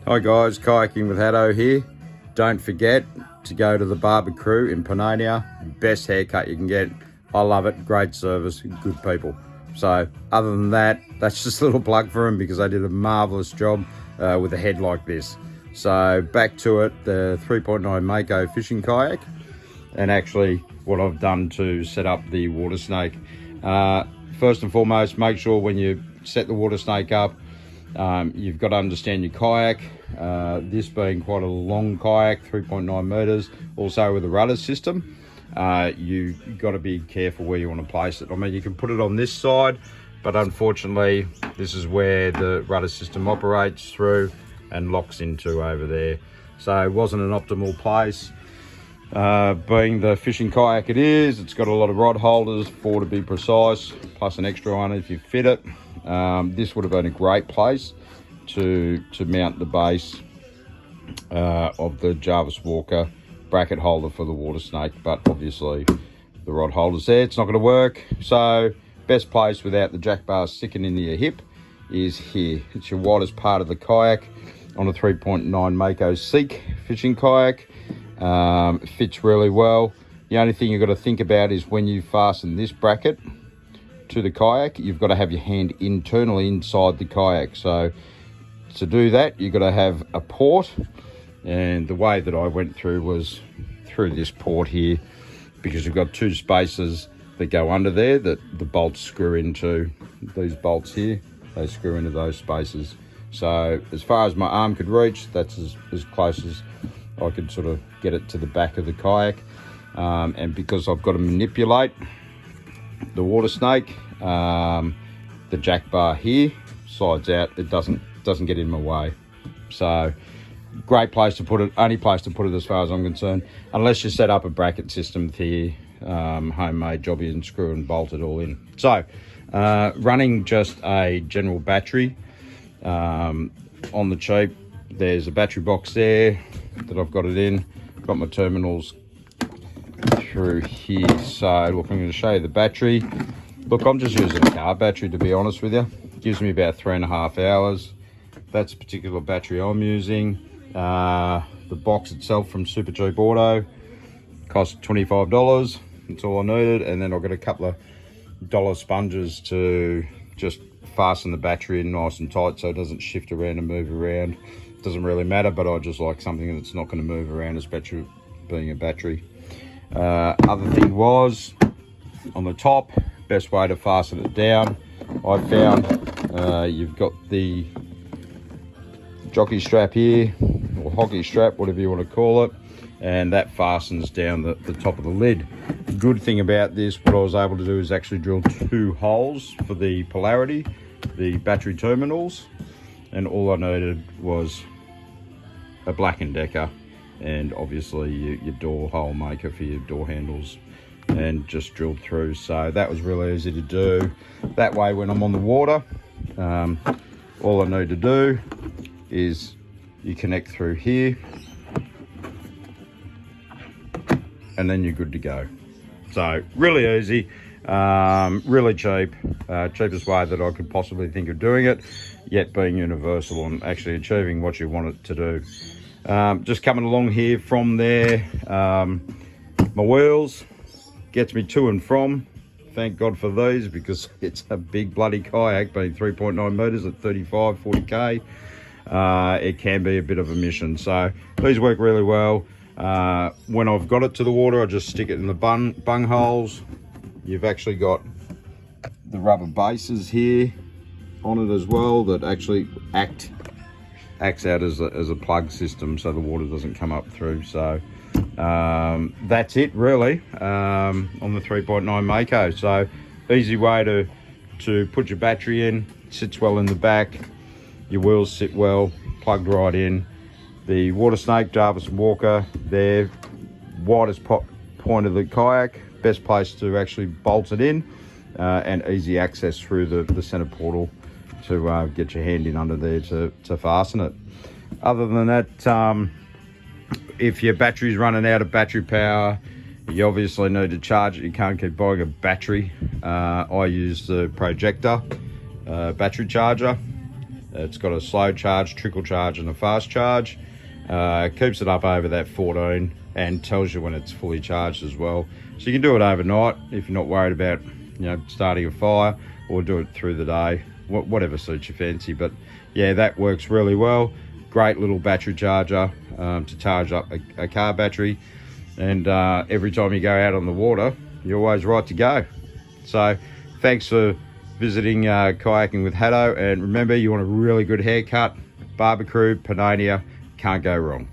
Hi guys, Kayaking with Haddo here. Don't forget to go to the Barber Crew in Panania. Best haircut you can get. I love it, great service, good people. So other than that, that's just a little plug for them because they did a marvellous job with a head like this. So back to it, the 3.9 Mako fishing kayak, and actually what I've done to set up the water snake. First and foremost, make sure when you set the water snake up, you've got to understand your kayak. This being quite a long kayak, 3.9 meters, also with a rudder system. You've got to be careful where you want to place it. I mean, you can put it on this side, but unfortunately this is where the rudder system operates through and locks into over there. So it wasn't an optimal place. Being the fishing kayak it is, it's got a lot of rod holders, 4 to be precise, plus an extra one if you fit it. This would have been a great place to mount the base of the Jarvis Walker bracket holder for the water snake, but obviously the rod holder's there, it's not going to work. So best place without the jack bar sticking into your hip is here. It's your widest part of the kayak on a 3.9 Mako Seek fishing kayak. It fits really well. The only thing you've got to think about is when you fasten this bracket to the kayak, you've got to have your hand internally inside the kayak. So to do that, you've got to have a port, and the way that I went through was through this port here, because you've got 2 spaces that go under there that the bolts screw into. These bolts here, they screw into those spaces. So as far as my arm could reach, that's as close as I could sort of get it to the back of the kayak. And because I've got to manipulate the water snake, the jack bar here slides out, it doesn't get in my way. So great place to put it, only place to put it as far as I'm concerned, unless you set up a bracket system here, homemade job, and screw and bolt it all in. So running just a general battery on the cheap. There's a battery box there that I've got it in. Got my terminals through here. So look, I'm going to show you the battery. Look, I'm just using a car battery, to be honest with you. It gives me about 3.5 hours. That's a particular battery I'm using. The box itself from Super Cheap Auto cost $25. That's all I needed. And then I've got a couple of dollar sponges to just fasten the battery in nice and tight so it doesn't shift around and move around. It doesn't really matter, but I just like something that's not going to move around, especially being a battery. Other thing was, on the top, best way to fasten it down, I found you've got the jockey strap here, or hockey strap, whatever you want to call it, and that fastens down the top of the lid. The good thing about this, what I was able to do is actually drill 2 holes for the polarity, the battery terminals, and all I needed was a Black & Decker and obviously your door hole maker for your door handles, and just drilled through. So that was really easy to do. That way when I'm on the water, all I need to do is you connect through here and then you're good to go. So really easy, really cheap, cheapest way that I could possibly think of doing it, yet being universal and actually achieving what you want it to do. Just coming along here from there, my wheels gets me to and from. Thank God for these, because it's a big bloody kayak, being 3.9 meters at 35-40k. It can be a bit of a mission. So these work really well. When I've got it to the water, I just stick it in the bung holes. You've actually got the rubber bases here on it as well that actually acts out as a plug system, so the water doesn't come up through. So that's it really on the 3.9 Mako. So easy way to put your battery in, sits well in the back, your wheels sit well, plugged right in. The water snake, Jarvis Walker, there, widest point of the kayak, best place to actually bolt it in, and easy access through the center portal to get your hand in under there to fasten it. Other than that, if your battery's running out of battery power, you obviously need to charge it. You can't keep buying a battery. I use the Projector battery charger. It's got a slow charge, trickle charge, and a fast charge. Keeps it up over that 14 and tells you when it's fully charged as well. So you can do it overnight if you're not worried about, starting a fire, or do it through the day, whatever suits your fancy. But yeah, that works really well. Great little battery charger to charge up a car battery, and every time you go out on the water, you're always right to go. So thanks for visiting Kayaking with Haddo, and remember, you want a really good haircut, Barbecue, Panania, can't go wrong.